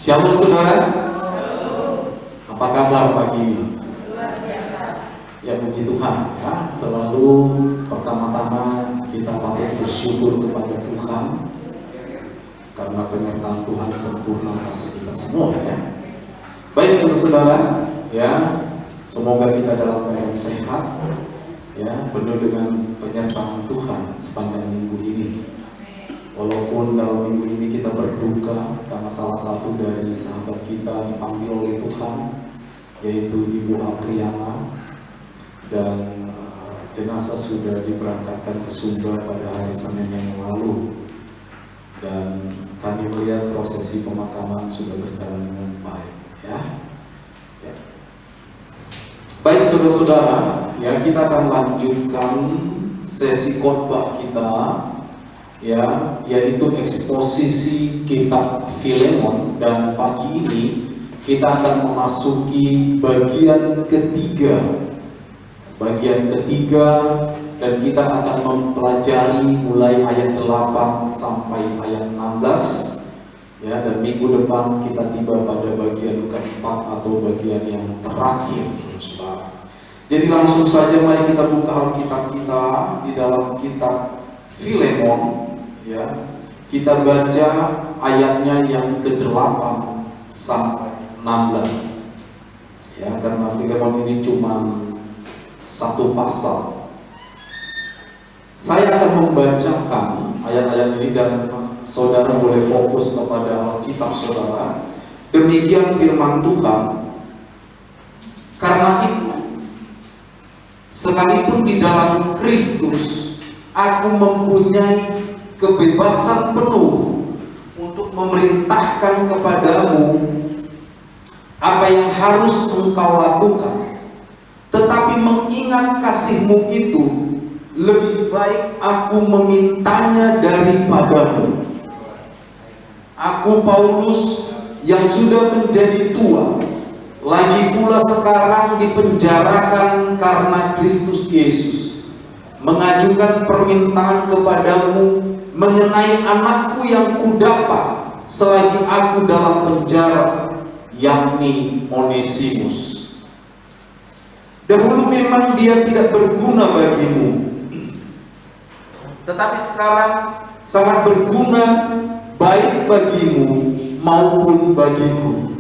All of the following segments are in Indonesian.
Shalom saudara. Apa kabar pagi ini? Luar biasa. Ya puji Tuhan ya. Selalu pertama-tama kita patut bersyukur kepada Tuhan karena penyertaan Tuhan sempurna atas kita semua ya. Baik saudara-saudara ya, semoga kita dalam keadaan sehat ya, penuh dengan penyertaan Tuhan sepanjang minggu ini. Walaupun dalam minggu ini kita berduka karena salah satu dari sahabat kita dipanggil oleh Tuhan, yaitu Ibu Apriana, dan jenazah sudah diberangkatkan ke Sumba pada hari Senin yang lalu, dan kami melihat prosesi pemakaman sudah berjalan dengan baik ya. Baik saudara-saudara ya, kita akan lanjutkan sesi khotbah kita ya, yaitu eksposisi kitab Filemon, dan pagi ini kita akan memasuki bagian ketiga dan kita akan mempelajari mulai ayat 8 sampai ayat 16 ya, dan minggu depan kita tiba pada bagian keempat atau bagian yang terakhir saudara. Jadi langsung saja mari kita buka Alkitab kita di dalam kitab Filemon ya, kita baca ayatnya yang ke-8 sampai 16 ya, karena Filemon ini cuma satu pasal. Saya akan membacakan ayat-ayat ini dan saudara boleh fokus kepada Alkitab saudara. Demikian firman Tuhan. Karena itu, sekalipun di dalam Kristus aku mempunyai kebebasan penuh untuk memerintahkan kepadamu apa yang harus engkau lakukan. Tetapi mengingat kasihmu itu, lebih baik aku memintanya daripadamu. Aku Paulus yang sudah menjadi tua, lagi pula sekarang dipenjarakan karena Kristus Yesus, mengajukan permintaan kepadamu mengenai anakku yang kudapat selagi aku dalam penjara, yakni Onesimus. Dahulu memang dia tidak berguna bagimu, tetapi sekarang sangat berguna baik bagimu maupun bagiku.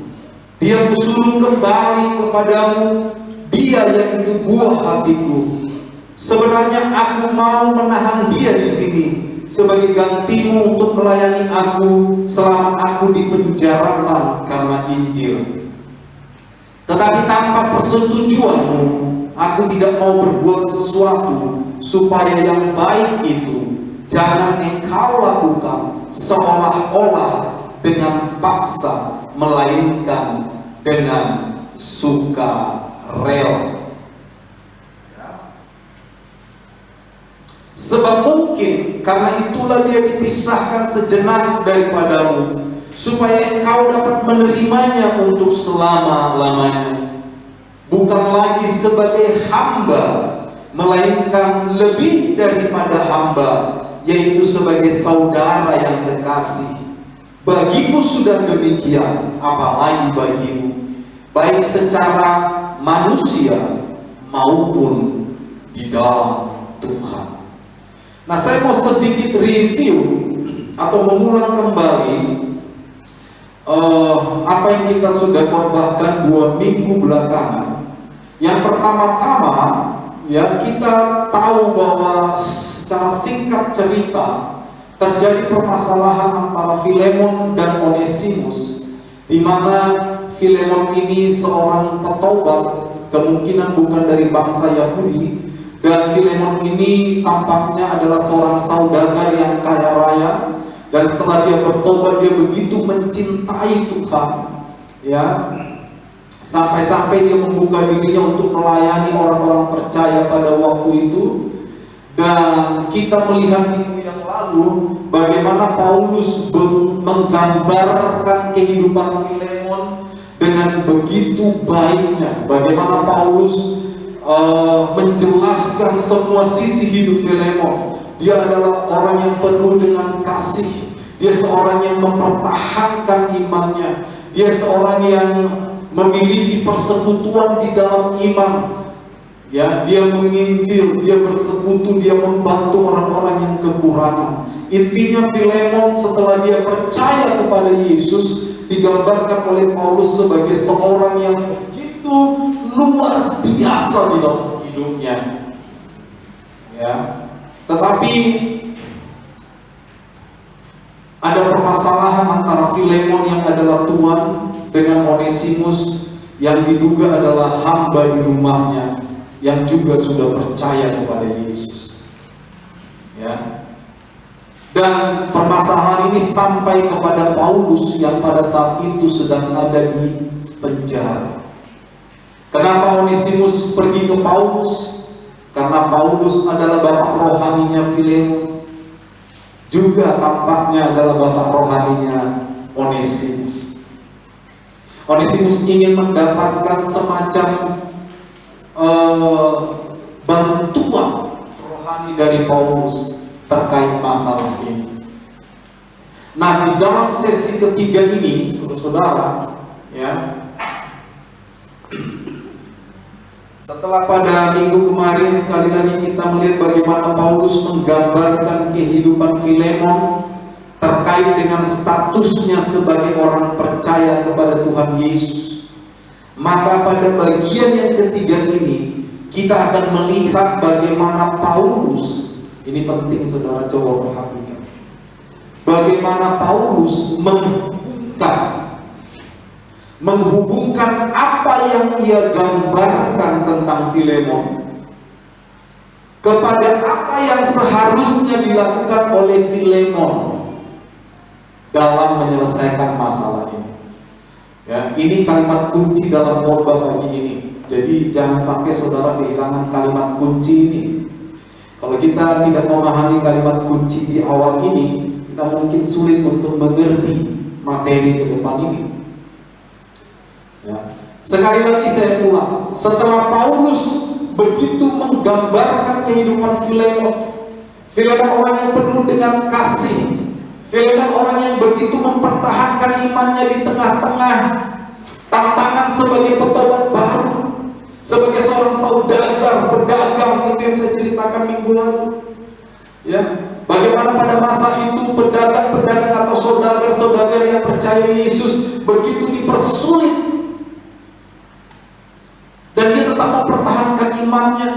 Dia kusuruh kembali kepadamu, dia yaitu buah hatiku. Sebenarnya aku mau menahan dia di sini sebagai gantimu untuk melayani aku selama aku dipenjarakan karena Injil. Tetapi tanpa persetujuanmu, aku tidak mau berbuat sesuatu supaya yang baik itu jangan engkau lakukan seolah-olah dengan paksa, melainkan dengan sukarela. Sebab mungkin karena itulah dia dipisahkan sejenak daripadamu, supaya engkau dapat menerimanya untuk selama-lamanya, bukan lagi sebagai hamba, melainkan lebih daripada hamba, yaitu sebagai saudara yang kekasih. Bagiku sudah demikian, apalagi bagimu, baik secara manusia maupun di dalam Tuhan. Nah, saya mau sedikit review atau mengulang kembali apa yang kita sudah khotbahkan 2 minggu belakangan. Yang pertama-tama ya, kita tahu bahwa secara singkat cerita terjadi permasalahan antara Filemon dan Onesimus, di mana Filemon ini seorang petobat, kemungkinan bukan dari bangsa Yahudi. Dan Filemon ini tampaknya adalah seorang saudagar yang kaya raya, dan setelah dia bertobat dia begitu mencintai Tuhan ya, sampai-sampai dia membuka dirinya untuk melayani orang-orang percaya pada waktu itu. Dan kita melihat minggu yang lalu bagaimana Paulus menggambarkan kehidupan Filemon dengan begitu baiknya, bagaimana Paulus menjelaskan semua sisi hidup Filemon. Dia adalah orang yang penuh dengan kasih. Dia seorang yang mempertahankan imannya. Dia seorang yang memiliki persekutuan di dalam iman. Ya, dia menginjil, dia bersekutu, dia membantu orang-orang yang kekurangan. Intinya Filemon setelah dia percaya kepada Yesus, digambarkan oleh Paulus sebagai seorang yang begitu luar biasa di dalam hidupnya. Ya, tetapi ada permasalahan antara Filemon yang adalah tuan dengan Onesimus yang diduga adalah hamba di rumahnya, yang juga sudah percaya kepada Yesus. Ya. Dan permasalahan ini sampai kepada Paulus yang pada saat itu sedang ada di penjara. Kenapa Onesimus pergi ke Paulus? Karena Paulus adalah bapak rohaninya Filemon, juga tampaknya adalah bapak rohaninya Onesimus. Onesimus ingin mendapatkan semacam bantuan rohani dari Paulus terkait masalah ini. Nah, di dalam sesi ketiga ini, saudara-saudara, ya, setelah pada minggu kemarin sekali lagi kita melihat bagaimana Paulus menggambarkan kehidupan Filemon terkait dengan statusnya sebagai orang percaya kepada Tuhan Yesus. Maka pada bagian yang ketiga ini kita akan melihat bagaimana Paulus, ini penting saudara coba perhatikan, bagaimana Paulus menghubungkan apa yang ia gambarkan tentang Filemon kepada apa yang seharusnya dilakukan oleh Filemon dalam menyelesaikan masalah ini. Ya, ini kalimat kunci dalam khotbah pagi ini. Jadi jangan sampai saudara kehilangan kalimat kunci ini. Kalau kita tidak memahami kalimat kunci di awal ini, kita mungkin sulit untuk mengerti materi ke depan ini. Ya. Sekali lagi saya ulang, setelah Paulus begitu menggambarkan kehidupan Filemon orang yang penuh dengan kasih, Filemon orang yang begitu mempertahankan imannya di tengah-tengah tantangan sebagai petobat baru, sebagai seorang saudagar, pedagang, itu yang saya ceritakan minggu lalu. Ya, bagaimana pada masa itu pedagang-pedagang atau saudagar-saudagar yang percaya Yesus begitu dipersulit, dan dia tetap mempertahankan imannya.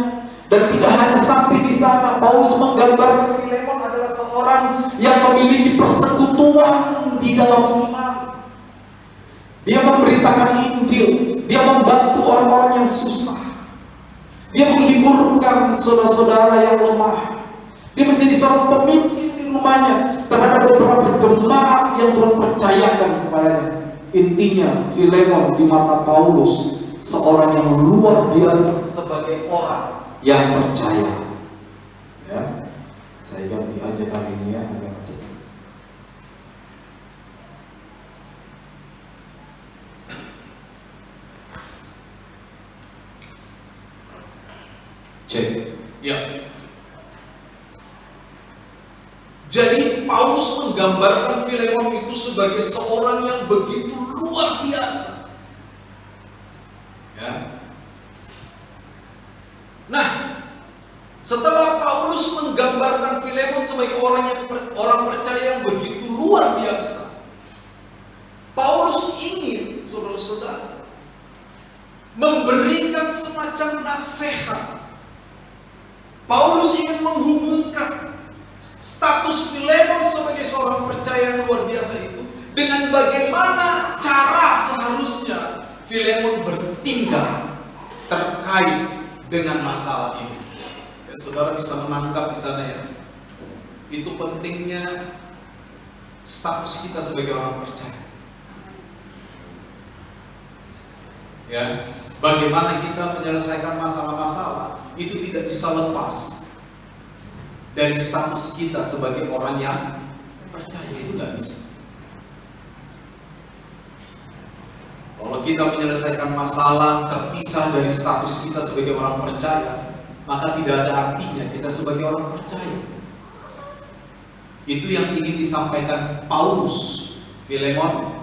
Dan tidak hanya sampai di sana, Paulus menggambarkan Filemon adalah seorang yang memiliki persekutuan di dalam iman. Dia memberitakan Injil, dia membantu orang-orang yang susah, dia menghiburkan saudara-saudara yang lemah, dia menjadi seorang pemimpin di rumahnya terhadap beberapa jemaat yang Tuhan percayakan kepadanya. Intinya Filemon di mata Paulus seorang yang luar biasa sebagai orang yang percaya. Ya, saya ganti aja kali ini ya, agak kecil. Cek. Ya. Jadi Paulus menggambarkan Filemon itu sebagai seorang yang begitu luar biasa. Ya. Nah, setelah Paulus menggambarkan Filemon sebagai orang percaya yang begitu luar biasa, Paulus ingin saudara-saudara memberikan semacam nasihat. Paulus ingin menghubungkan status Filemon sebagai seorang percaya yang luar biasa itu dengan bagaimana cara seharusnya Filemon bertindak terkait dengan masalah ini. Ya, saudara bisa menangkap di sana ya. Itu pentingnya status kita sebagai orang percaya. Ya, bagaimana kita menyelesaikan masalah-masalah itu tidak bisa lepas dari status kita sebagai orang yang percaya, itu nggak bisa. Kalau kita menyelesaikan masalah terpisah dari status kita sebagai orang percaya, maka tidak ada artinya kita sebagai orang percaya. Itu yang ingin disampaikan Paulus. Filemon,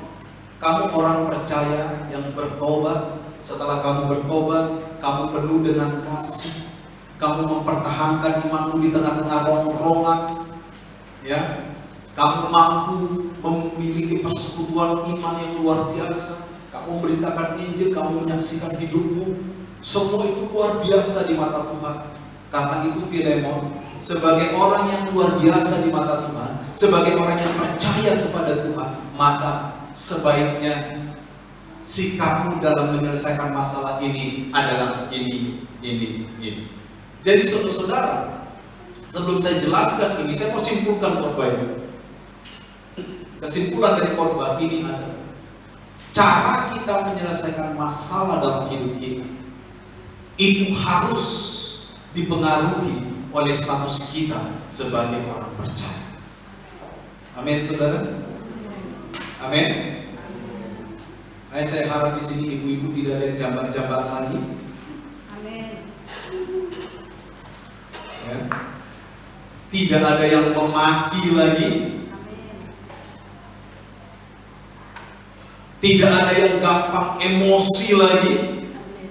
Kamu orang percaya yang bertobat. Setelah kamu bertobat, kamu penuh dengan kasih. Kamu mempertahankan imanmu di tengah-tengah rongrongan. Ya, kamu mampu memiliki persekutuan iman yang luar biasa. Kamu memberitakan Injil, kamu menyaksikan hidupmu. Semua itu luar biasa di mata Tuhan. Karena itu Filemon, sebagai orang yang luar biasa di mata Tuhan, sebagai orang yang percaya kepada Tuhan, maka sebaiknya sikapmu dalam menyelesaikan masalah ini adalah ini. Jadi saudara, sebelum saya jelaskan ini, saya mau simpulkan khotbah ini. Kesimpulan dari khotbah ini adalah cara kita menyelesaikan masalah dalam hidup kita itu harus dipengaruhi oleh status kita sebagai orang percaya. Amin, saudara. Amin. Saya harap di sini ibu-ibu tidak ada yang jambak-jambakan lagi. Amin. Ya. Tidak ada yang memaki lagi. Amin. Tidak ada yang gampang emosi lagi. Amin.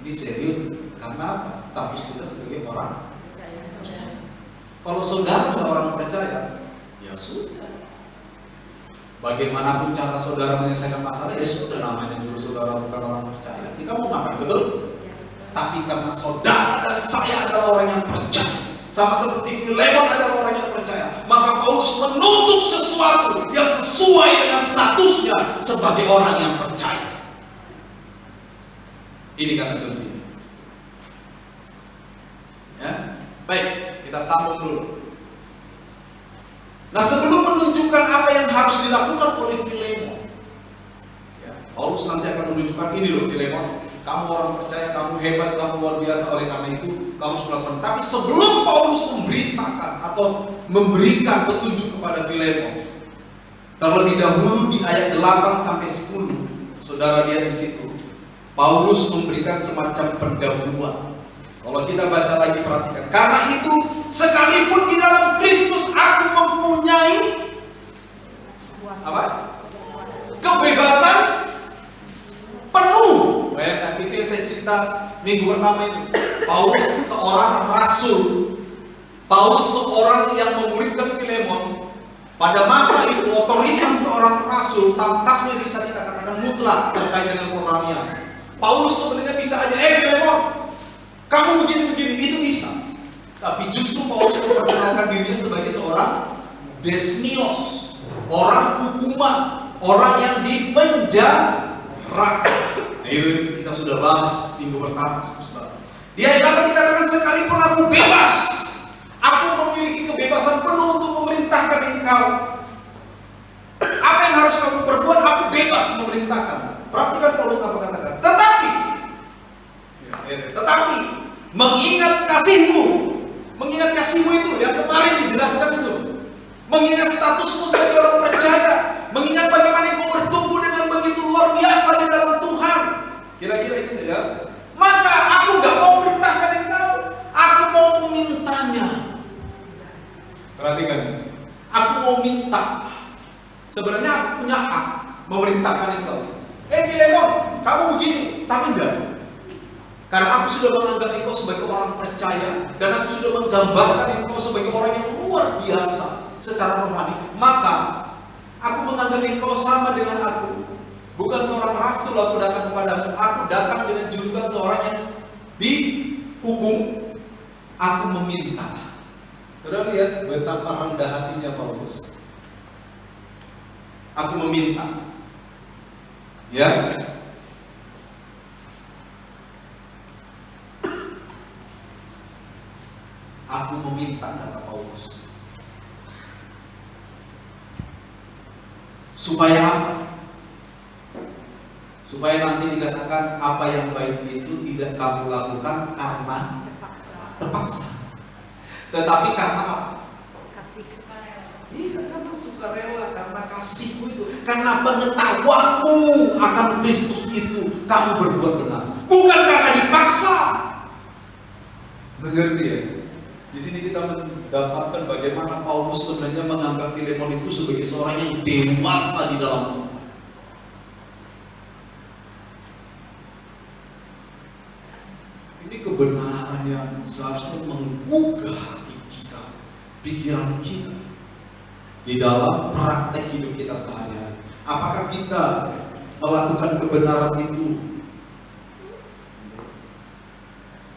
Ini serius. Karena apa? Status kita sebagai orang percaya. Kalau saudara orang percaya, ya sudah. Bagaimanapun cara saudara menyelesaikan masalah, ya sudah, namanya dulu saudara bukan orang percaya. Kita mau ngapain, betul? Tapi karena saudara dan saya adalah orang yang percaya, sama seperti Filemon adalah orang yang percaya, maka Paulus menuntut sesuatu yang sesuai dengan statusnya sebagai orang yang percaya. Ini kata kunci. Ya, baik, kita sambung dulu. Nah, sebelum menunjukkan apa yang harus dilakukan oleh Filemon, ya, Paulus nanti akan menunjukkan ini loh Filemon, kamu orang percaya, kamu hebat, kamu luar biasa, oleh karena itu kamu harus melakukan. Tapi sebelum Paulus memberitakan atau memberikan petunjuk kepada Filemon, terlebih dahulu di ayat 8 sampai 10, saudara lihat di situ, Paulus memberikan semacam pendahuluan. Kalau kita baca lagi, perhatikan. Karena itu, sekalipun di dalam Kristus aku mempunyai apa? Kebebasan penuh. Itu yang saya cerita minggu pertama itu. Paulus seorang rasul. Paulus seorang yang memuridkan Filemon. Pada masa itu, otoritas seorang rasul tampaknya bisa kita katakan mutlak terkait dengan perannya. Paulus sebenarnya bisa aja, Filemon, kamu begini-begini, itu bisa. Tapi justru Paulus memperkenalkan dirinya sebagai seorang desmios, orang hukuman, orang yang dipenjara. Nah, itu kita sudah bahas minggu pertama. Dia dapat dikatakan, sekalipun aku bebas, aku memiliki kebebasan penuh untuk memerintahkan engkau. Apa yang harus kamu perbuat, aku bebas memerintahkan. Perhatikan Paulus apa katakan. Tetapi mengingat kasihmu itu yang kemarin dijelaskan itu, mengingat statusmu sebagai orang percaya, mengingat bagaimana engkau bertumbuh dengan begitu luar biasa di dalam Tuhan, kira-kira gitu ya, maka aku gak mau perintahkan engkau, aku mau memintanya. Perhatikan, aku mau minta. Sebenarnya aku punya hak memerintahkan engkau. Filemon, kamu begini, tapi enggak. Karena aku sudah menganggap engkau sebagai orang percaya, dan aku sudah menggambarkan engkau sebagai orang yang luar biasa secara rohani, maka aku menganggap engkau sama dengan aku. Bukan seorang rasul aku datang kepadamu, aku datang dengan julukan seorang yang dihukum. Aku meminta. Saudara lihat betapa rendah hatinya Paulus. Aku meminta. Ya. Aku meminta, kata Paulus. Supaya apa? Supaya nanti dikatakan apa yang baik itu tidak kamu lakukan karena terpaksa. Tetapi karena apa? Kasih. Iya, karena sukarela, karena kasihmu itu, karena pengetahuanmu akan Kristus itu kamu berbuat benar. Bukan karena dipaksa. Mengerti ya? Di sini kita mendapatkan bagaimana Paulus sebenarnya menganggap Filemon itu sebagai seorang yang dewasa di dalam Tuhan. Ini kebenaran yang seharusnya menggugah hati kita, pikiran kita di dalam praktek hidup kita sehari-hari. Apakah kita melakukan kebenaran itu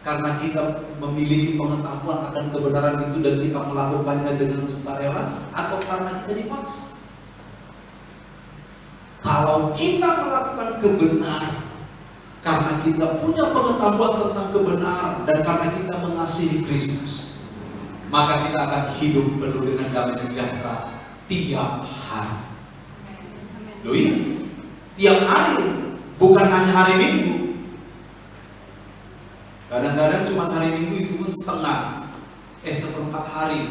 karena kita memiliki pengetahuan akan kebenaran itu dan kita melakukannya dengan sukarela, atau karena kita dipaksa? Kalau kita melakukan kebenaran karena kita punya pengetahuan tentang kebenaran dan karena kita mengasihi Kristus, maka kita akan hidup penuh dengan damai sejahtera tiap hari. Loh iya, tiap hari, bukan hanya hari Minggu. Kadang-kadang cuma hari Minggu itu pun seperempat hari,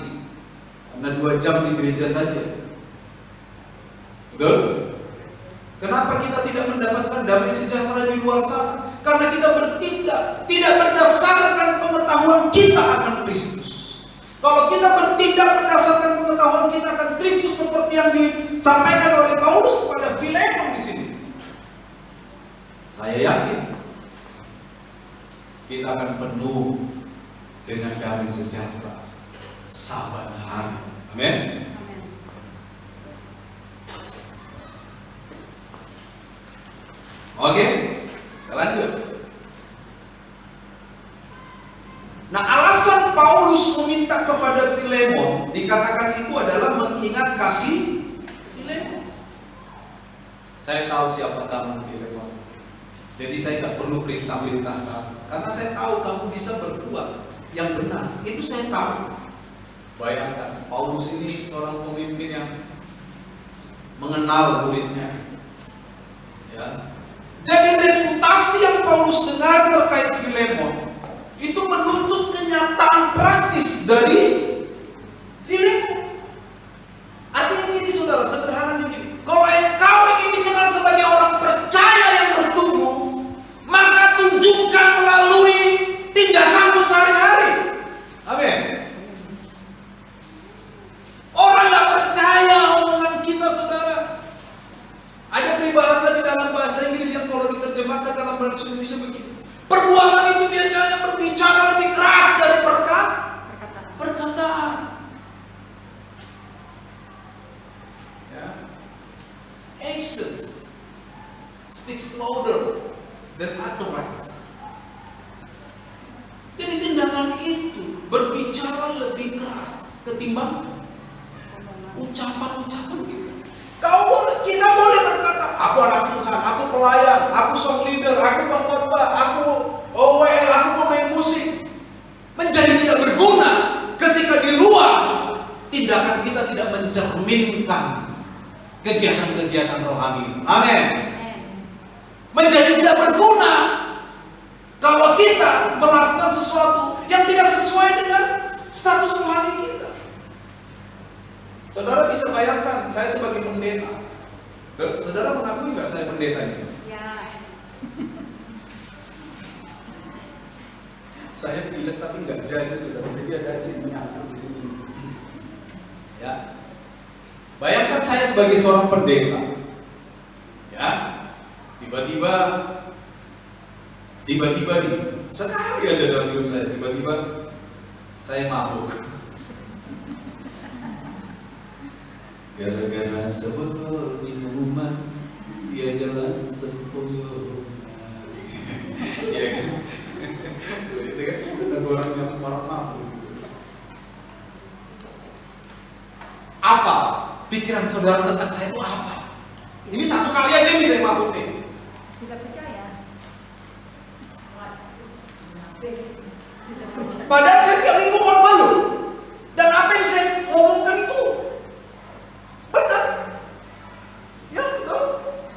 karena 2 jam di gereja saja. Betul? Kenapa kita tidak mendapatkan damai sejahtera di luar sana? Karena kita bertindak tidak berdasarkan pengetahuan kita akan Kristus. Kalau kita bertindak berdasarkan pengetahuan kita akan Kristus seperti yang disampaikan oleh Paulus kepada Filemon di sini, saya yakin kita akan penuh dengan damai sejahtera saban hari. Amin. Oke, kita lanjut. Nah, alasan Paulus meminta kepada Filemon dikatakan itu adalah mengingat kasih Filemon. Saya tahu siapa kamu, Filemon. Jadi saya tidak perlu perintah-perintah kamu, karena saya tahu kamu bisa berbuat yang benar. Itu saya tahu. Bayangkan, Paulus ini seorang pemimpin yang mengenal muridnya. Ya. Jadi reputasi yang Paulus dengar terkait Filemon itu menuntut kenyataan praktis dari Filemon. Artinya gini saudara, sederhananya gini. Kalau engkau ingin dikenal sebagai orang percaya yang bertumbuh, maka tunjukkan melalui tindakanmu sehari-hari. Amin. Orang gak percaya omongan kita saudara. Ada peribahasa di dalam bahasa Inggris yang kalau diterjemahkan dalam bahasa Indonesia begini: perbuatan itu biasanya berbicara lebih keras dari perkataan. Ya. Action speaks louder than utterance. Jadi tindakan itu berbicara lebih keras ketimbang ucapan-ucapan kita. Kita boleh berkata, aku anak Tuhan, aku pelayan, aku song leader, aku pengkhotbah, aku OWL, aku pemain musik. Menjadi tidak berguna ketika di luar tindakan kita tidak mencerminkan kegiatan-kegiatan rohani. Amin. Menjadi tidak berguna kalau kita melakukan sesuatu yang tidak sesuai dengan status rohani kita. Saudara bisa bayangkan, saya sebagai pendeta. Saudara mengakui nggak saya pendetanya? Ya. Saya pilih tapi nggak jadi saudara. Jadi ada aja yang menyangkut di sini. Ya. Bayangkan saya sebagai seorang pendeta. Ya. Tiba-tiba nih, sekali aja dalam hidup saya, tiba-tiba saya mabuk. Gara-gara sebotol minuman, dia jalan sepuluh. Ya kan? Itu kan kita orang mabuk. Apa pikiran saudara tentang saya itu apa? Ini satu kali aja nih saya mabuk nih. Tidak percaya. Padahal saya tiap minggu khotbah loh. Dan apa yang saya ngomongkan itu benar. Ya betul,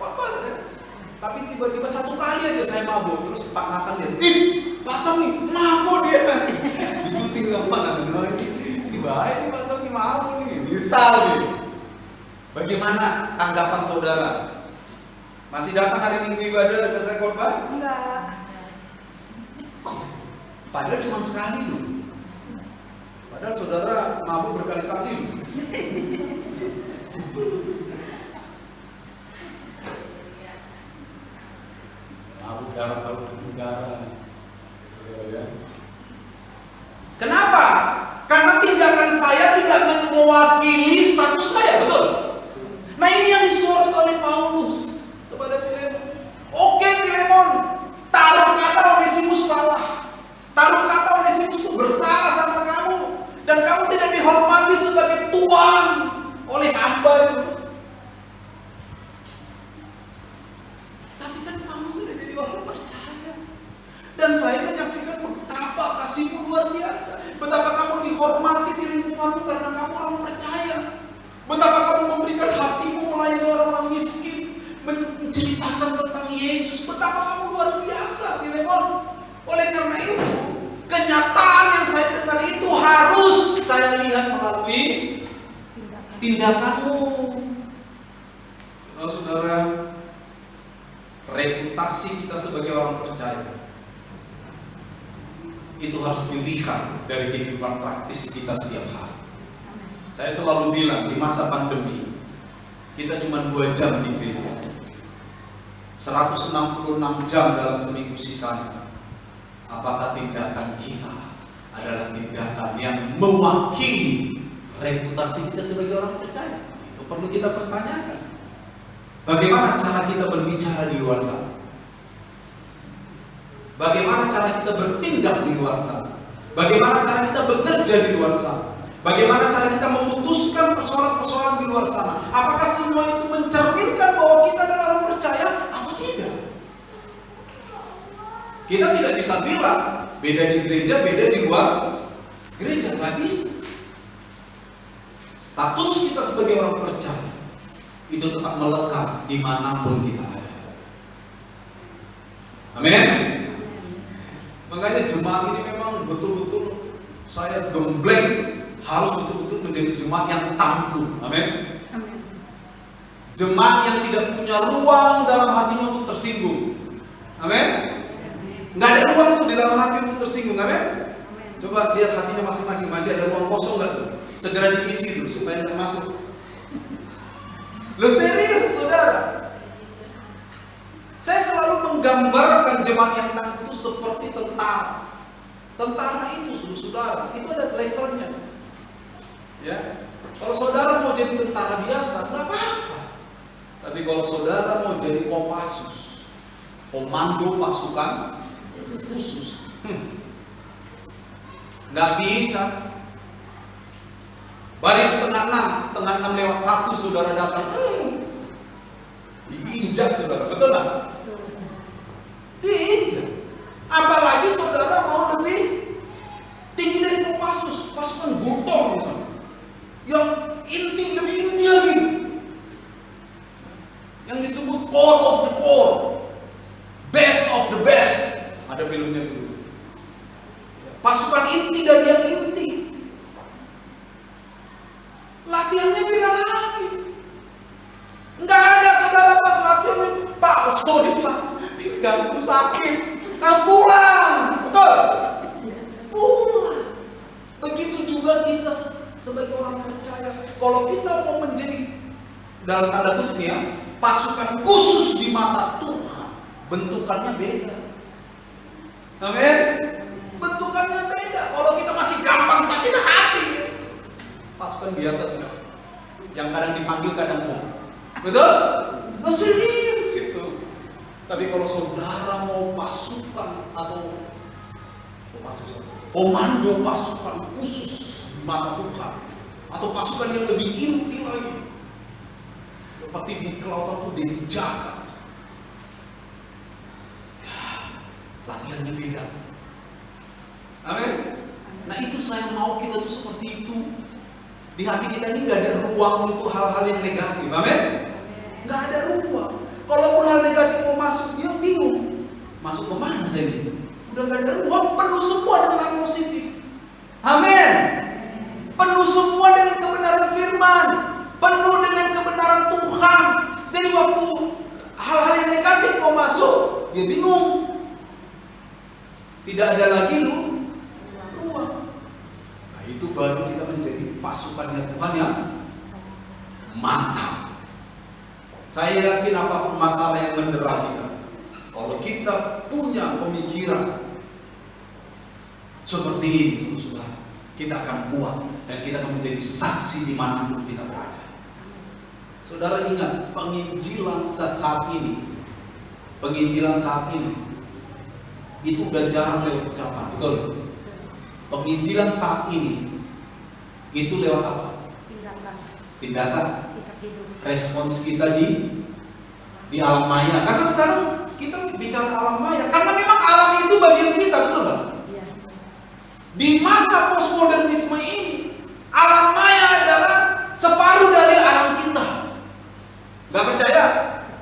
khotbah saya. Tapi tiba-tiba satu kali aja saya mabuk. Terus Pak Nathan lihat, pasang nih, mabuk dia. Disuting sama Nathan. Ini bahaya nih pasang nih, mabuk nih. Misal nih. Bagaimana tanggapan saudara? Masih datang hari Minggu ibadah dekat saya khotbah? Enggak. Padahal cuma sekali loh. Padahal saudara mabuk berkali-kali loh. Mabuk darah tahu negara. Kenapa? Karena tindakan saya tidak mewakili status saya, betul? Nah ini yang disorot oleh Paulus kepada Filemon. Oke Filemon, taruh kata Onesimus salah, taruh kata Onesimus itu bersalah sama kamu, dan kamu tidak dihormati sebagai tuan oleh hamba itu. Tapi kan kamu sudah jadi orang percaya, dan saya menyaksikan betapa kasihmu luar biasa, betapa kamu dihormati di lingkunganmu karena kamu orang percaya, betapa kamu memberikan hatimu melayani orang-orang miskin, menceritakan tentang Yesus, betapa kamu luar biasa, Filemon. Oleh karena itu, kenyataan yang saya kenal itu harus saya lihat melalui tindakanmu. Saudara-saudara, reputasi kita sebagai orang percaya itu harus dilihat dari kehidupan praktis kita setiap hari. Saya selalu bilang di masa pandemi kita cuma 2 jam di gereja, 166 jam dalam seminggu sisanya. Apakah tindakan kita adalah tindakan yang mewakili reputasi kita sebagai orang percaya? Itu perlu kita pertanyakan. Bagaimana cara kita berbicara di luar sana? Bagaimana cara kita bertindak di luar sana? Bagaimana cara kita bekerja di luar sana? Bagaimana cara kita memutuskan persoalan-persoalan di luar sana? Apakah semua itu mencerminkan bahwa kita adalah orang percaya atau tidak? Kita tidak bisa bilang beda di gereja, beda di luar gereja. Nggak bisa. Status kita sebagai orang percaya itu tetap melekat dimanapun kita ada. Amin. Makanya jemaat ini memang betul-betul saya gembleng, harus betul-betul menjadi jemaat yang tangguh. Amin. Jemaat yang tidak punya ruang dalam hatinya untuk tersinggung. Amin. Nggak ada ruang tuh di dalam hati untuk tersinggung. Amin. Coba lihat hatinya masing-masing, masih ada ruang kosong nggak tuh? Segera diisi tuh supaya nggak masuk. Lo serius, saudara? Saya selalu menggambarkan jemaat yang tangguh itu seperti tentara. Tentara itu, saudara, itu ada levelnya. Ya, kalau saudara mau jadi tentara biasa, nggak apa-apa. Tapi kalau saudara mau jadi Kopassus, komando pasukan khusus, nggak bisa. Baris setengah 6 lewat 1 saudara datang, diinjak saudara, betul nggak? Diinjak. Apalagi saudara mau lebih tinggi dari Kopassus, pasukan Gultor misalnya, yang inti, lebih inti lagi, yang disebut core of the core, best of the best. Ada filmnya dulu. Pasukan inti dari yang inti. Latihannya beda lagi. Enggak ada saudara pas latihan, Pak, sorry Pak, pinggangku sakit. Nah pulang, betul? Pulang. Begitu juga kita sebagai orang percaya. Kalau kita mau menjadi, dalam tanda kutip ya, pasukan khusus di mata Tuhan, bentukannya beda. Amin. Bentukannya beda. Kalau kita masih gampang sakit hati, pasukan biasa sudah, yang kadang dipanggil kadang mau, betul? Serius itu. Tapi kalau saudara mau pasukan atau komando pasukan khusus di mata Tuhan, atau pasukan yang lebih inti lagi, seperti di kelautan itu dijaga, latihannya beda. Amin. Nah itu saya mau kita tuh seperti itu. Di hati kita ini nggak ada ruang untuk hal-hal yang negatif. Amin. Nggak ada ruang. Kalaupun hal negatif mau masuk, dia bingung. Masuk ke mana saya ini? Udah nggak ada ruang, penuh semua dengan hal positif. Amin. Penuh semua dengan kebenaran firman, penuh dengan kebenaran Tuhan. Jadi waktu hal-hal yang negatif mau masuk, dia bingung. Tidak ada lagi ruang. Nah itu baru kita menjadi pasukannya Tuhan yang mantap. Saya yakin apapun masalah yang mendera kita, kalau kita punya pemikiran seperti ini, saudara, kita akan kuat dan kita akan menjadi saksi dimanapun kita berada. Saudara ingat, penginjilan saat ini itu udah jarang lewat ucapan, betul? Penginjilan saat ini itu lewat apa? Tindakan. Sikap hidup. Respons kita di alam maya. Karena sekarang kita bicara alam maya, karena memang alam itu bagian kita, betul nggak? Iya. Di masa postmodernisme ini, alam maya adalah separuh dari alam kita. Gak percaya?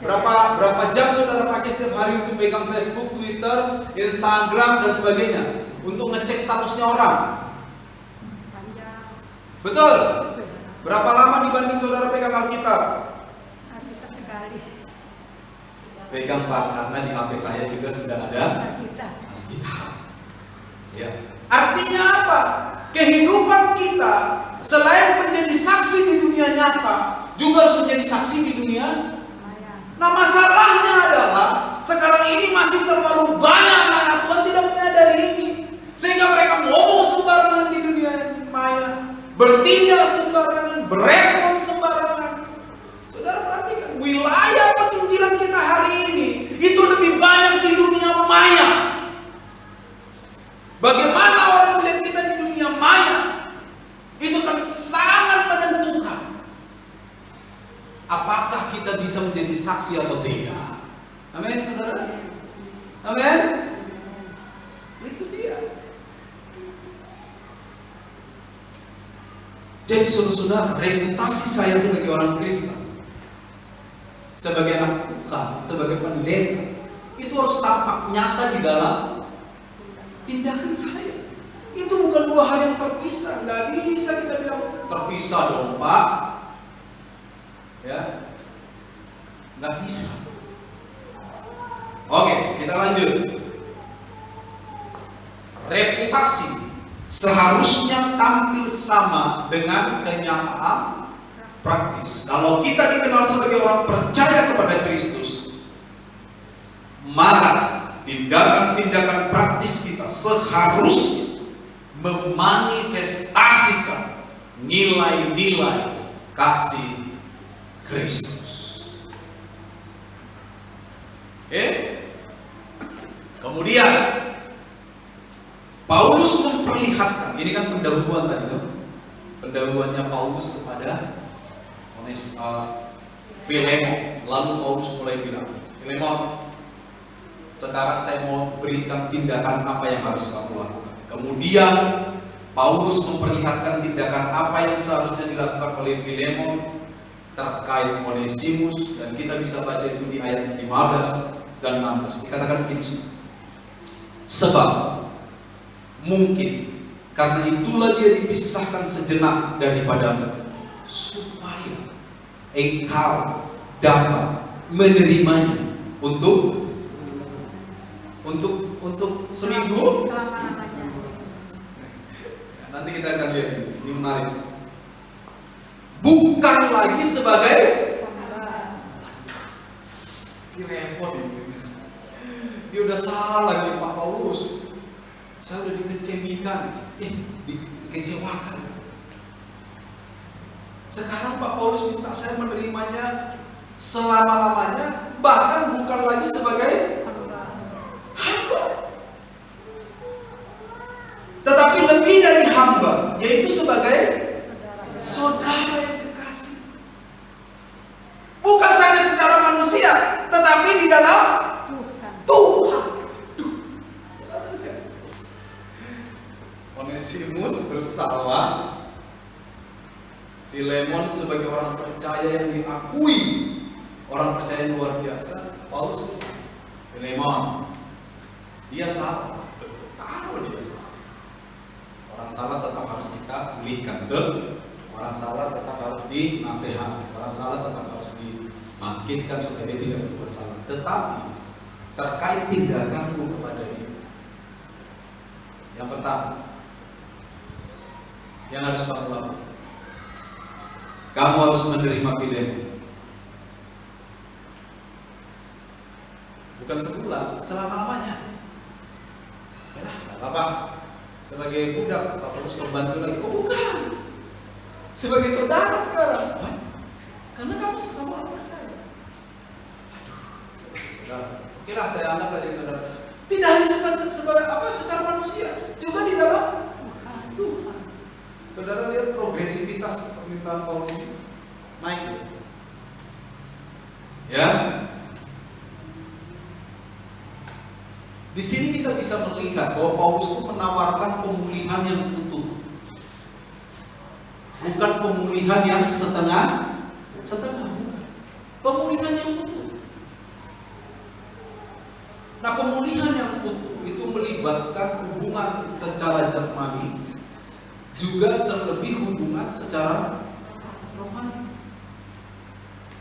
Berapa jam saudara pakai setiap hari untuk pegang Facebook, Twitter, Instagram dan sebagainya untuk ngecek statusnya orang? Panjang. Betul? Berapa lama dibanding saudara pegang Alkitab? Alkitab sekali. Pegang Pak, karena di HP saya juga sudah ada Kita. Alkitab. Ya. Artinya apa? Kehidupan kita selain menjadi saksi di dunia nyata, juga harus menjadi saksi di dunia. Nah, masalahnya adalah sekarang ini masih terlalu banyak anak Tuhan tidak menyadari ini, sehingga mereka ngomong sembarangan di dunia maya, bertindak sembarangan, berespon sembarangan. Saudara perhatikan, wilayah penginjilan kita hari ini itu lebih banyak di dunia maya. Bagaimana orang melihat kita di dunia maya itu kan sangat menentukan apakah kita bisa menjadi saksi atau tidak. Amin, saudara. Amin. Itu dia. Jadi saudara-saudara, reputasi saya sebagai orang Kristen, sebagai anak Tuhan, sebagai pendeta, itu harus tampak nyata di dalam tindakan saya. Itu bukan dua hal yang terpisah. Nggak bisa kita bilang terpisah dong Pak. Ya, nggak bisa. Oke, kita lanjut. Reputasi seharusnya tampil sama dengan kenyataan praktis. Kalau kita dikenal sebagai orang percaya kepada Kristus, maka tindakan-tindakan praktis kita seharusnya memanifestasikan nilai-nilai kasih Kristus. Oke? Kemudian Paulus memperlihatkan, ini kan pendahuluan tadi kan? Pendahuluannya Paulus kepada Filemon. Lalu Paulus mulai bilang, Filemon, sekarang saya mau berikan tindakan apa yang harus kamu lakukan. Kemudian Paulus memperlihatkan tindakan apa yang seharusnya dilakukan oleh Filemon terkait Onesimus, dan kita bisa baca itu di ayat 15 dan 16. Dikatakan begini, sebab mungkin karena itulah dia dipisahkan sejenak daripadamu, supaya engkau dapat menerimanya untuk seminggu. Selama-lamanya. Nanti kita akan lihat ini menarik. Bukan lagi sebagai ini repot. Dia udah salah nih Pak Paulus. Saya udah dikecewakan, dikecewakan. Sekarang Pak Paulus minta saya menerimanya selama-lamanya, bahkan bukan lagi sebagai hamba, tetapi lebih dari hamba, yaitu sebagai saudara yang kekasih. Bukan saja secara manusia, tetapi di dalam Tuhan. Onesimus bersalah, Filemon sebagai orang percaya yang diakui, orang percaya yang luar biasa. Paulus, Filemon, dia salah, tahu dia salah. Orang salah tetap harus kita pulihkan, betul? Orang salah tetap harus dinasehati, orang salah tetap harus dibangkitkan supaya dia tidak berbuat salah. Tetapi terkait tindakanmu kepada dia, yang pertama, yang harus kamu lakukan. Kamu harus menerima Filemon. Bukan sebulan, selama-lamanya. Ya, nggak apa-apa. Sebagai budak, Pak Paulus membantu lagi. Oh bukan, sebagai saudara sekarang. Wah, karena kamu sesama orang percaya. Aduh, sebagai saudara. Oke lah, saya anggap dari saudara. Tidak hanya sebagai apa secara manusia, juga di dalam Tuhan. Saudara lihat progresivitas permintaan Paulus ini naik. Ya. Di sini kita bisa melihat bahwa Paulus itu menawarkan pemulihan yang utuh, bukan pemulihan yang setengah. Pemulihan yang utuh. Nah, pemulihan yang utuh itu melibatkan hubungan secara jasmani, juga terlebih hubungan secara rohani.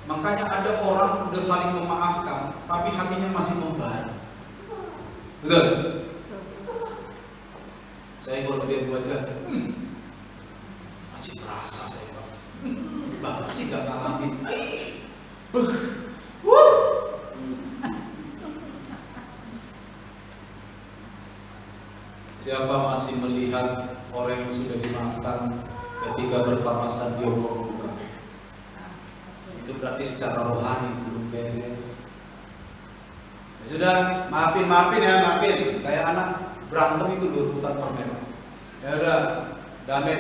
Makanya ada orang udah saling memaafkan, tapi hatinya masih membara. Betul? Saya kalau dia wajah, masih terasa saya Pak. Bapak sih gak ngalamin. Siapa masih melihat orang yang sudah dimaafkan ketika berpapasan di omong luka? Itu berarti secara rohani belum beres. Ya sudah, maafin ya, kayak anak berantem itu loh, rebutan permen. Ya udah, damai.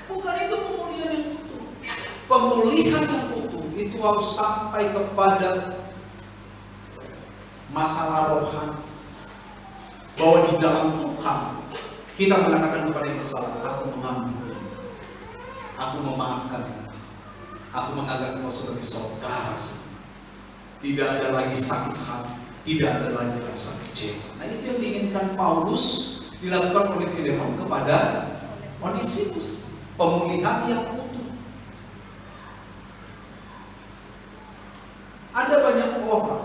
Bukan itu pemulihan yang utuh. Pemulihan yang utuh itu harus sampai kepada masalah rohani. Bahwa di dalam Tuhan kita mengatakan kepada yang bersalah, aku mengampuni, aku memaafkan, aku menganggap kau sebagai saudara. Tidak ada lagi sakit hati, tidak ada lagi rasa kecewa. Nah, itu yang diinginkan Paulus dilakukan oleh Filemon kepada Onesimus, pemulihan yang utuh. Ada banyak orang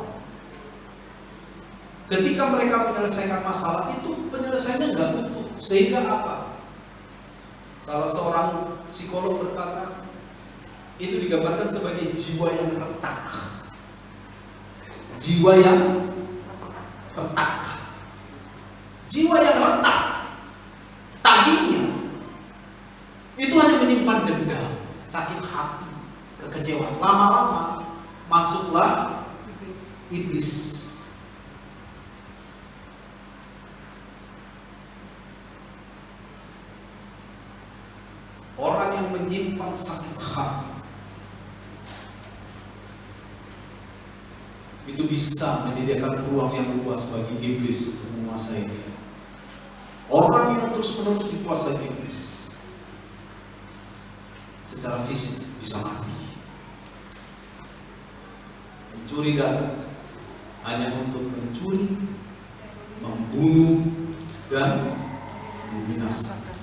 ketika mereka menyelesaikan masalah itu penyelesaiannya nggak utuh, sehingga apa? Salah seorang psikolog berkata itu digambarkan sebagai jiwa yang retak. Jiwa yang retak. Jiwa yang retak tadinya itu hanya menyimpan dendam, sakit hati, kekecewaan. Lama-lama masuklah iblis. Orang yang menyimpan sakit hati itu bisa menyediakan ruang yang luas bagi iblis untuk menguasai dia. Orang yang terus-menerus dikuasai iblis secara fisik bisa mati. Mencuri datang hanya untuk mencuri, membunuh, dan membinasakan.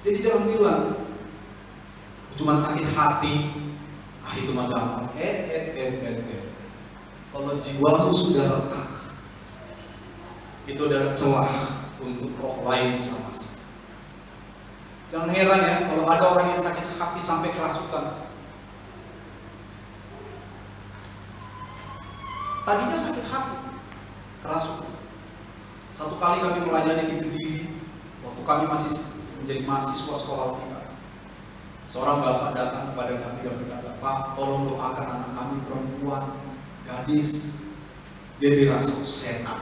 Jadi jangan bilang cuma sakit hati, itu mah gampang. Kalau jiwamu sudah retak, itu adalah celah untuk roh lain bisa masuk. Jangan heran ya kalau ada orang yang sakit hati sampai kerasukan. Tadinya sakit hati, kerasukan. Satu kali kami melayani di Kediri, waktu kami masih menjadi mahasiswa sekolah kita. Seorang bapak datang kepada kami dan berkata, "Pak, tolong doakan anak kami perempuan, gadis, dia dirasuki setan."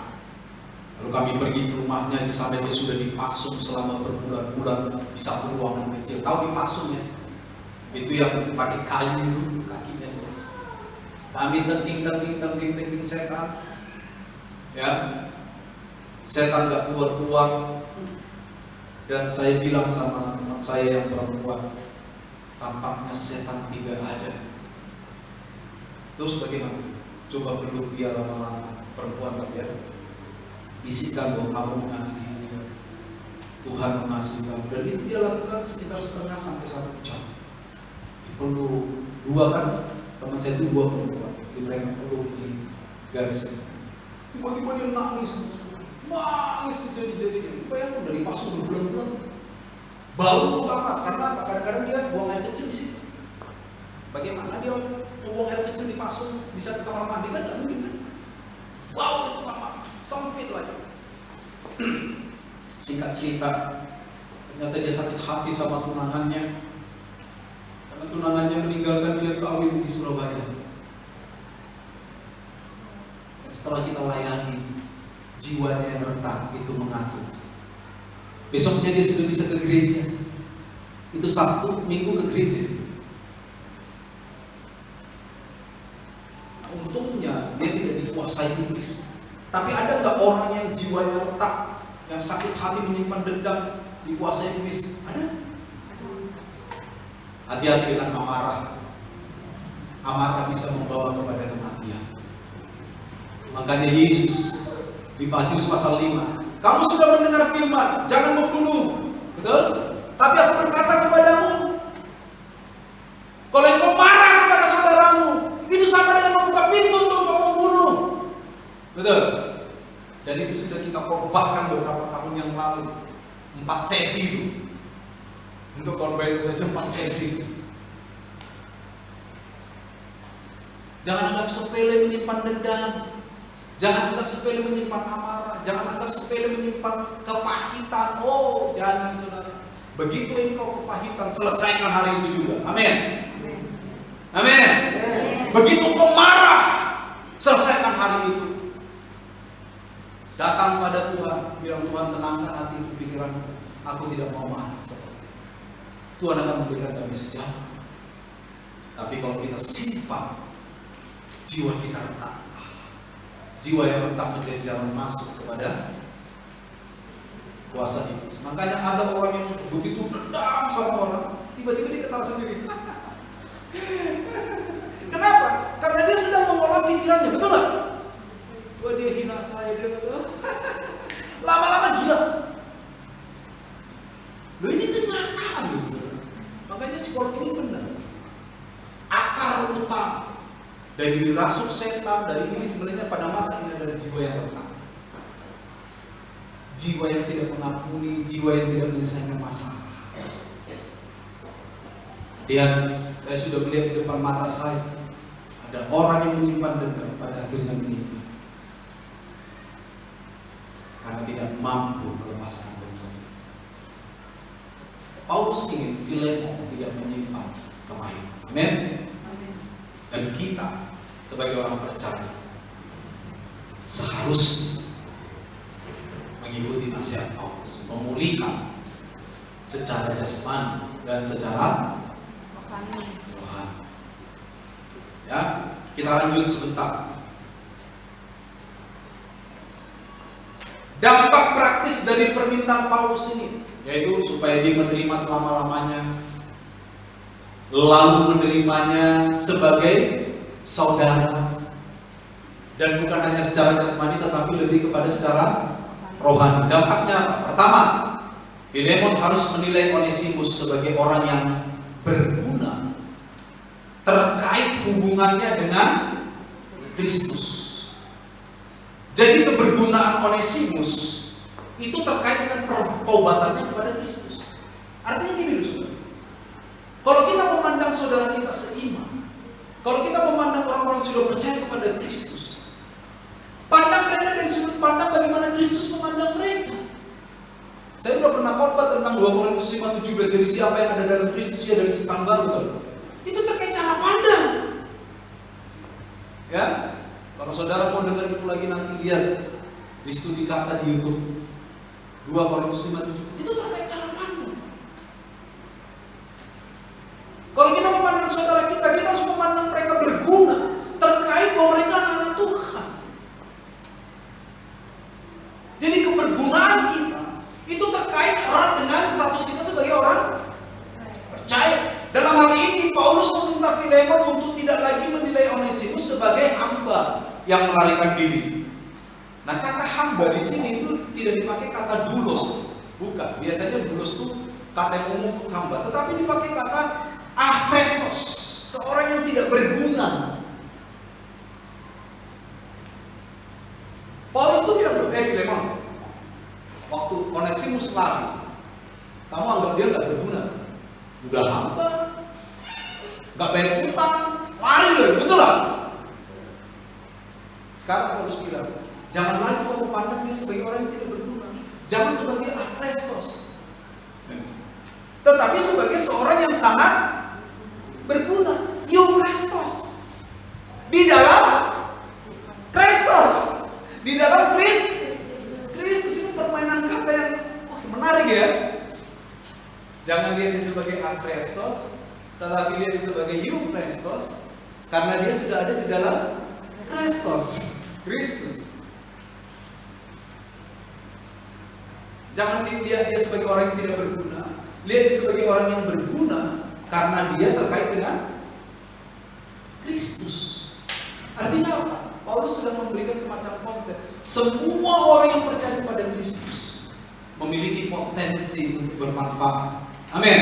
Lalu kami pergi ke rumahnya, di sana dia sudah dipasung selama berbulan-bulan di satu ruangan kecil. Tahu dipasungnya? Itu yang pakai kayu kakinya. Kami tenting setan. Ya, setan nggak keluar. Dan saya bilang sama teman saya yang perempuan, tampaknya setan tidak ada. Terus bagaimana? Coba peluk dia lama-lama, perempuan tak ya. Bisikan bahwa kamu mengasihi dia, Tuhan mengasihi kamu, dan itu dia lakukan sekitar setengah sampai 1 jam. Dipeluk, 2 kan, teman saya itu 2 perempuan, di mereka peluk di garis. Tiba-tiba dia nangis, nangis jadi-jadinya. Bayangkan dari pasung berbulan-bulan, bau tuh kamar. Karena apa? Kadang-kadang dia buang air kecil di situ. Bagaimana dia mau buang air kecil di pasung bisa ke kamar mandi kan? Nggak mungkin kan? Bau itu kamar, sempit lagi. Singkat cerita, ternyata dia sakit hati sama tunangannya. Karena tunangannya meninggalkan dia kawin di Surabaya. Dan setelah kita layani, jiwanya yang retak itu mengatur. Besoknya dia sudah bisa ke gereja. Itu Sabtu, Minggu ke gereja. Nah, untungnya dia tidak dikuasai iblis. Tapi ada nggak orang yang jiwanya retak, yang sakit hati menyimpan dendam, dikuasai iblis? Ada. Hati-hati dengan amarah. Amarah bisa membawa kepada kematian. Makanya Yesus di Matius pasal 5, kamu sudah mendengar firman, jangan membunuh, betul? Tapi aku berkata kepadamu, kalau engkau marah kepada saudaramu, itu sama dengan membuka pintu untuk engkau membunuh, betul? Dan itu sudah kita korbankan beberapa tahun yang lalu, 4 sesi itu. Untuk korban itu saja 4 sesi. Jangan anggap sepele menyimpan dendam. Jangan anggap sepele menyimpan amarah. Jangan anggap sepele menyimpan kepahitan. Oh, jangan saudara. Begitu engkau kepahitan, selesaikan hari itu juga. Amin. Amin. Begitu engkau marah, selesaikan hari itu. Datang pada Tuhan, bilang Tuhan tenangkan hatiku, pikiranku. Aku tidak mau marah seperti itu. Tuhan akan memberikan damai sejahtera. Tapi kalau kita simpan, jiwa kita retak. Jiwa yang retak menjadi jalan masuk kepada kuasa iblis. Makanya ada orang yang begitu dendam sama orang, tiba-tiba dia ketawa sendiri. Kenapa? Karena dia sedang mengolah pikirannya, betul nggak? Wah, dia hina saya, dia kata, lama-lama gila. Loh, ini kenyataan loh saudara. Makanya psikolog ini benar. Akar utama dari dirasuk setan, dari ini sebenarnya pada masa ini adalah jiwa yang retak. Jiwa yang tidak mengampuni, jiwa yang tidak menyelesaikan masalah. Lihat, saya sudah melihat di depan mata saya, ada orang yang menyimpan dendam pada akhirnya meninggal. Karena tidak mampu melepaskan dendam. Paulus ingin Filemon tidak menyimpan kemahiran. Amin. Dan kita sebagai orang percaya seharusnya mengikuti nasihat Paulus, memulihkan secara jasmani dan secara rohani. Ya, kita lanjut sebentar. Dampak praktis dari permintaan Paulus ini, yaitu supaya dia menerima selama-lamanya, lalu menerimanya sebagai saudara, dan bukan hanya secara jasmani tetapi lebih kepada secara rohani. Dampaknya apa? Pertama, Filemon harus menilai Onesimus sebagai orang yang berguna terkait hubungannya dengan Kristus. Jadi kebergunaan Onesimus itu terkait dengan pertobatannya kepada Kristus. Artinya gini loh saudara. Kalau kita memandang saudara kita seiman, kalau kita memandang orang-orang yang sudah percaya kepada Kristus, pandang mereka dari sudut pandang bagaimana Kristus memandang mereka. Saya sudah pernah khotbah tentang 2 Korintus 5:17. Jadi siapa yang ada dalam Kristus dia dari ciptaan baru kan? Itu terkait cara pandang. Ya, kalau saudara mau dengar itu lagi nanti lihat di studi kata di YouTube 2 Korintus 5:17. Itu terkait cara pandang. Kalau kita memandang saudara kita harus memandang mereka berguna terkait bahwa mereka anak Tuhan. Jadi kebergunaan kita itu terkait erat dengan status kita sebagai orang percaya. Dalam hal ini Paulus meminta Filemon untuk tidak lagi menilai Onesimus sebagai hamba yang melarikan diri. Nah, kata hamba di sini itu tidak dipakai kata doulos, bukan. Biasanya doulos itu kata yang umum untuk hamba, tetapi dipakai kata akhrestos, seorang yang tidak berguna. Paulus itu bilang, Filemon, waktu Onesimus lari, kamu anggap dia nggak berguna, udah hamba, nggak bayar utang, lari loh, betul lah. Sekarang Paulus bilang, jangan lagi kamu pandang dia sebagai orang yang tidak berguna, jangan sebagai Kristus, tetapi sebagai seorang yang sangat berguna. Kristus di dalam Kristus, di dalam Kristus. Ini permainan kata yang menarik ya. Jangan lihat dia sebagai Kristus, tetapi lihat dia sebagai Kristus, karena dia sudah ada di dalam Kristus. Jangan lihat dia sebagai orang yang tidak berguna, lihat dia sebagai orang yang berguna karena dia terkait dengan Kristus. Artinya apa? Paulus sudah memberikan semacam konsep. Semua orang yang percaya kepada Kristus memiliki potensi untuk bermanfaat. Amin.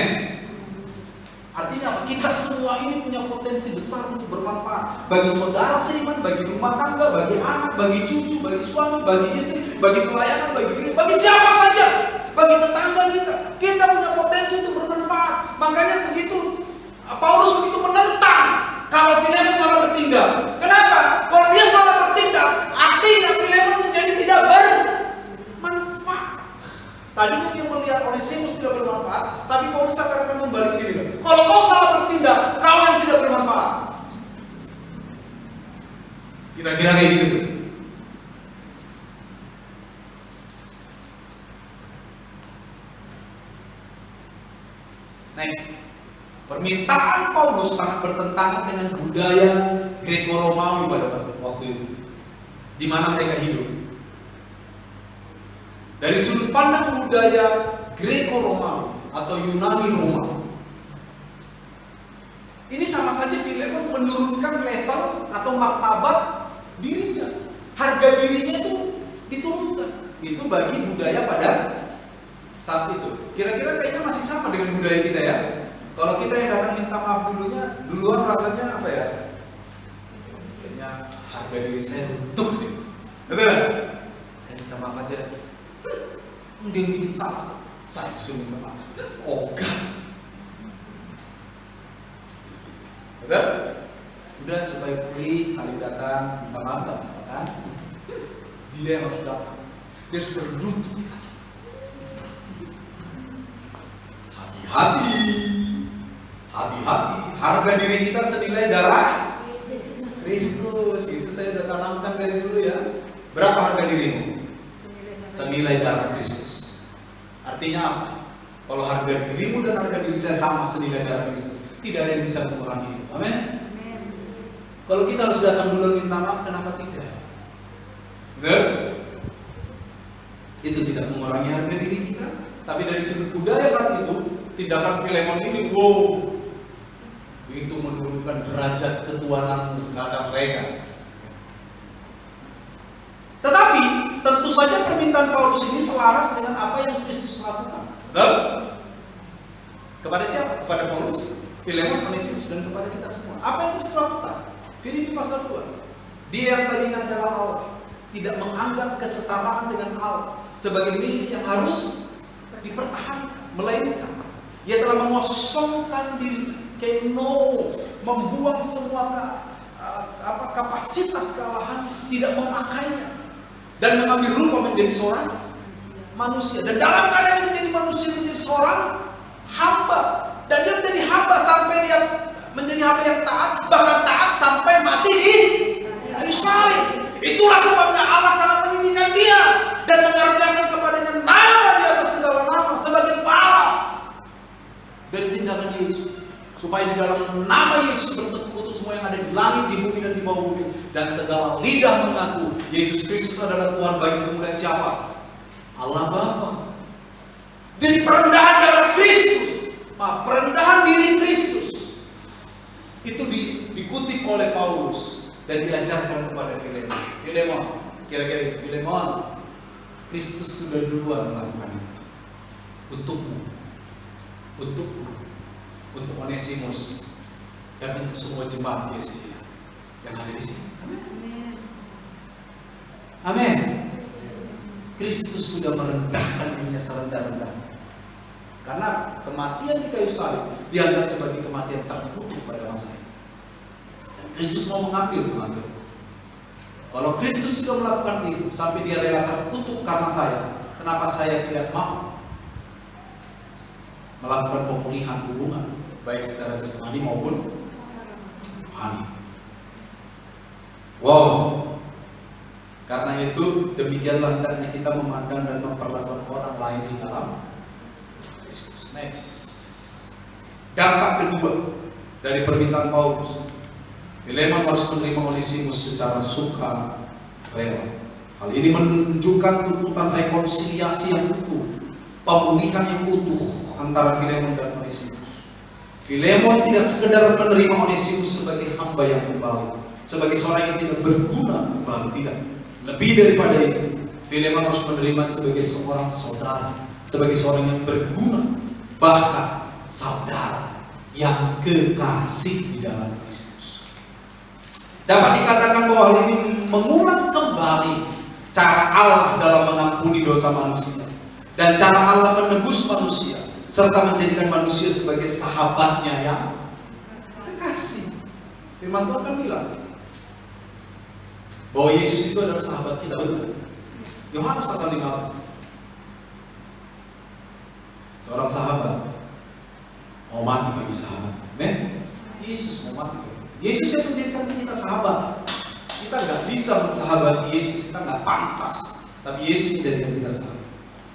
Artinya apa? Kita semua ini punya potensi besar untuk bermanfaat. Bagi saudara seiman, bagi rumah tangga, bagi anak, bagi cucu, bagi suami, bagi istri, bagi pelayanan, bagi diri, bagi siapa saja. Bagi tetangga kita. Kita punya potensi untuk bermanfaat. Makanya begitu Paulus begitu menentang kalau Filemon salah bertindak. Kenapa? Kalau dia salah bertindak, artinya Filemon menjadi tidak bermanfaat. Tadinya dia melihat Onesimus tidak bermanfaat, tapi Paulus akan membalik diri. Kalau kau salah bertindak, kau yang tidak bermanfaat. Kira-kira kayak gitu. Next. Permintaan Paulus sangat bertentangan dengan budaya Greko-Romawi pada waktu itu, di mana mereka hidup. Dari sudut pandang budaya Greko-Romawi atau Yunani Roma, ini sama saja Filemon menurunkan level atau martabat dirinya. Harga dirinya itu diturunkan. Itu bagi budaya pada saat itu. Kira-kira kayaknya masih sama dengan budaya kita ya. Kalau kita yang datang minta maaf duluan rasanya apa ya? Kayaknya harga diri saya runtuh deh. Betul kan? Minta maaf aja. Dia bikin salah, saya bisa minta maaf. Ogah. Betul? Udah supaya pulih, saling datang, minta maaf kan? Dia yang harus datang. Dia harus berlutut. Hati-hati. Harga diri kita senilai darah Kristus. Itu saya sudah tanamkan dari dulu ya. Berapa harga dirimu? Senilai darah Kristus. Artinya apa? Kalau harga dirimu dan harga diri saya sama senilai darah Kristus, tidak ada yang bisa mengurangi itu. Amin. Kalau kita harus datang dulu minta maaf, kenapa tidak? Betul? Itu tidak mengurangi harga diri kita. Tapi dari sudut budaya saat itu, tindakan Filemon ini, itu menurunkan derajat ketuhanan kata mereka. Tetapi tentu saja permintaan Paulus ini selaras dengan apa yang Kristus lakukan. Betul? Kepada siapa? Kepada Paulus, Filemon, Onesimus, dan kepada kita semua. Apa yang Kristus lakukan? Filipi pasal 2. Dia yang tadinya adalah Allah, tidak menganggap kesetaraan dengan Allah sebagai milik yang harus dipertahankan, melainkan ia telah mengosongkan diri, membuang semua kapasitas kealahan, tidak memakainya, dan mengambil rupa menjadi seorang manusia. Dan dalam keadaan menjadi manusia, menjadi seorang hamba, dan dia menjadi hamba sampai dia menjadi hamba yang taat, bahkan taat sampai mati di kayu salib. Itulah sebabnya Allah sangat meninggikan dia dan mengaruniakan kepadanya nama di atas segala nama sebagai balas dari tindakan Yesus, supaya di dalam nama Yesus bertekuk semua yang ada di langit, di bumi, dan di bawah bumi, dan segala lidah mengaku Yesus Kristus adalah Tuhan bagi kemuliaan siapa? Allah Bapa. Jadi perendahan darah Kristus, perendahan diri Kristus itu dikutip oleh Paulus dan diajarkan kepada Filemon. Kira-kira Filemon, Kristus sudah duluan melakukan itu untukmu, untuk Onesimus, dan untuk semua jemaat GSC yang ada di sini. Amin. Kristus sudah merendahkan dirinya serendah-rendahnya. Karena kematian di kayu salib dianggap sebagai kematian terkutuk pada masa itu. Dan Kristus mau mengambil kematian. Kalau Kristus sudah melakukan itu sampai dia rela terkutuk karena saya, kenapa saya tidak mau melakukan pemulihan hubungan baik secara jasmani maupun rohani? Wow. Karena itu demikianlah hendaknya kita memandang dan memperlakukan orang lain di dalam Kristus. Next. Dampak kedua dari permintaan Paulus, Filemon harus menerima Onesimus secara suka rela. Hal ini menunjukkan tuntutan rekonsiliasi yang utuh, pemulihan yang utuh antara Filemon dan Onesimus. Filemon tidak sekedar menerima Onesimus sebagai hamba yang kembali, sebagai seorang yang tidak berguna kembali, tidak. Lebih daripada itu, Filemon harus menerima sebagai seorang saudara, sebagai seorang yang berguna, bahkan saudara yang kekasih di dalam Kristus. Dapat dikatakan bahwa hal ini mengulang kembali cara Allah dalam mengampuni dosa manusia dan cara Allah menebus manusia serta menjadikan manusia sebagai sahabatnya yang kekasih. Firman Tuhan kan bilang bahwa Yesus itu adalah sahabat kita, betul? Yohanes pasal 15. Seorang sahabat mau mati bagi sahabat. Men, Yesus mau mati. Yesus yang menjadikan kita sahabat. Kita nggak bisa mensahabati Yesus, kita nggak pantas. Tapi Yesus menjadikan kita sahabat.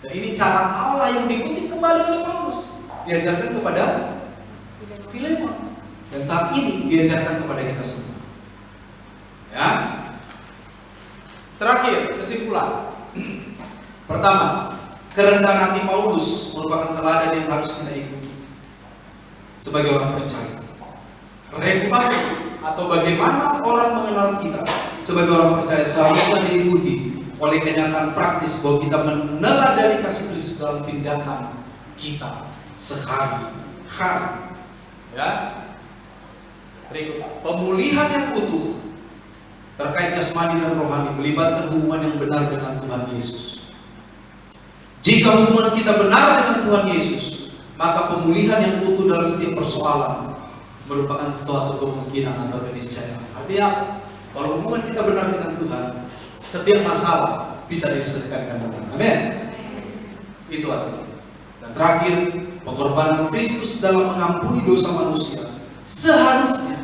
Dan ini cara Allah yang dikutip kembali oleh Paulus, diajarkan kepada Filemon. Dan saat ini diajarkan kepada kita semua. Ya. Terakhir, kesimpulan. Pertama, kerendahan hati Paulus merupakan teladan yang harus kita ikuti sebagai orang percaya. Reputasi atau bagaimana orang mengenal kita sebagai orang percaya seharusnya diikuti oleh kenyataan praktis bahwa kita meneladani kasih Kristus dalam tindakan kita sehari-hari. Ya. Berikut, pemulihan yang utuh terkait jasmani dan rohani melibatkan hubungan yang benar dengan Tuhan Yesus. Jika hubungan kita benar dengan Tuhan Yesus, maka pemulihan yang utuh dalam setiap persoalan merupakan suatu kemungkinan atau keniscayaan. Artinya, kalau hubungan kita benar dengan Tuhan, setiap masalah bisa diselesaikan dengan benar. Amin. Itu artinya. Dan terakhir, pengorbanan Kristus dalam mengampuni dosa manusia seharusnya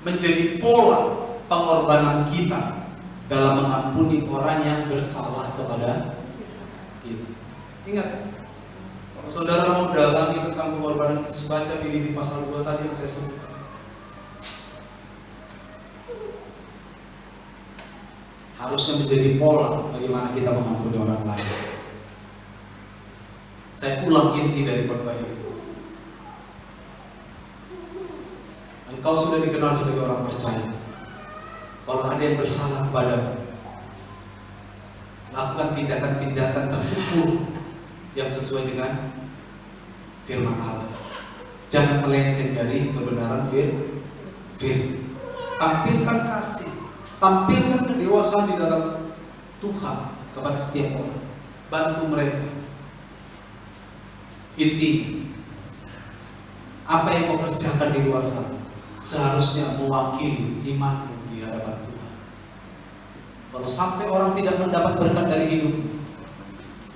menjadi pola pengorbanan kita dalam mengampuni orang yang bersalah kepada kita. Ingat, kalau saudara mau dalami tentang pengorbanan Kristus, baca Filipi pasal 2 tadi yang saya sebutkan. Harusnya menjadi pola bagaimana kita mengampuni orang lain. Saya ulang inti dari khotbah ini. Engkau sudah dikenal sebagai orang percaya. Kalau ada yang bersalah kepadamu, lakukan tindakan-tindakan terukur yang sesuai dengan firman Allah. Jangan melenceng dari kebenaran firman. Tampilkan kasih, tampilkan kedewasaan di dalam Tuhan kepada setiap orang. Bantu mereka. Intinya, apa yang kau kerjakan di luar sana seharusnya mewakili imanmu di hadapan Tuhan. Kalau sampai orang tidak mendapat berkat dari hidup,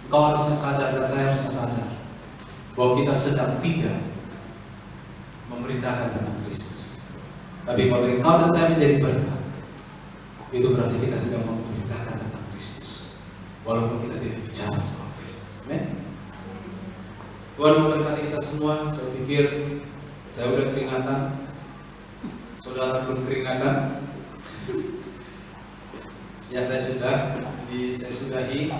kau harusnya sadar dan saya harusnya sadar bahwa kita sedang tidak memberitakan tentang Kristus. Tapi kalau engkau dan saya menjadi berkat, itu berarti kita sedang memberitakan tentang Kristus, walaupun kita tidak bicara soal Kristus. Amin. Tuhan memberkati kita semua. Saya pikir saya udah keringatan, saudara pun keringatan. Ya, saya sudahi.